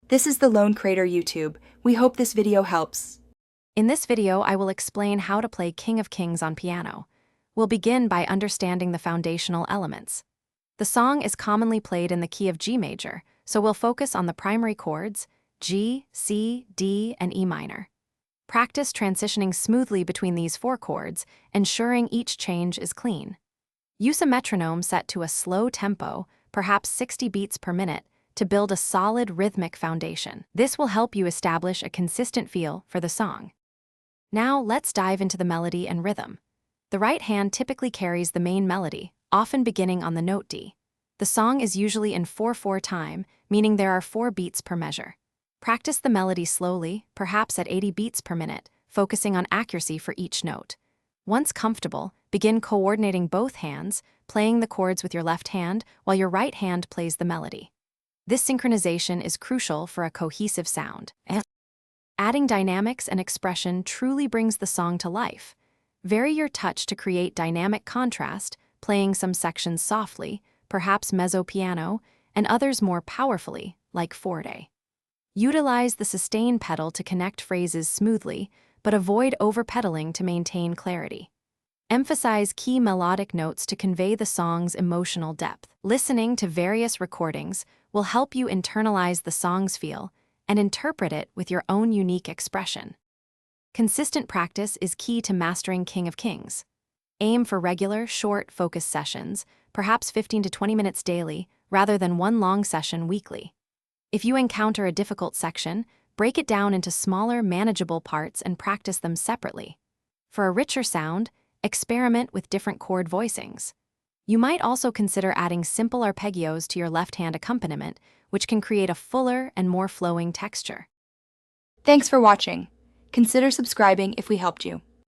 This is the Lone Crater YouTube. We hope this video helps. In this video, I will explain how to play King of Kings on piano. We'll begin by understanding the foundational elements. The song is commonly played in the key of G major, so we'll focus on the primary chords, G, C, D, and E minor. Practice transitioning smoothly between these four chords, ensuring each change is clean. Use a metronome set to a slow tempo, perhaps 60 beats per minute, to build a solid rhythmic foundation. This will help you establish a consistent feel for the song. Now let's dive into the melody and rhythm. The right hand typically carries the main melody, often beginning on the note D. The song is usually in 4/4 time, meaning there are 4 beats per measure. Practice the melody slowly, perhaps at 80 beats per minute, focusing on accuracy for each note. Once comfortable, begin coordinating both hands, playing the chords with your left hand while your right hand plays the melody. This synchronization is crucial for a cohesive sound. Adding dynamics and expression truly brings the song to life. Vary your touch to create dynamic contrast, playing some sections softly, perhaps mezzo piano, and others more powerfully, like forte. Utilize the sustain pedal to connect phrases smoothly, but avoid over-pedaling to maintain clarity. Emphasize key melodic notes to convey the song's emotional depth. Listening to various recordings will help you internalize the song's feel and interpret it with your own unique expression. Consistent practice is key to mastering King of Kings. Aim for regular, short, focused sessions, perhaps 15 to 20 minutes daily, rather than one long session weekly. If you encounter a difficult section, break it down into smaller, manageable parts and practice them separately. For a richer sound, experiment with different chord voicings. You might also consider adding simple arpeggios to your left-hand accompaniment, which can create a fuller and more flowing texture. Thanks for watching. Consider subscribing if we helped you.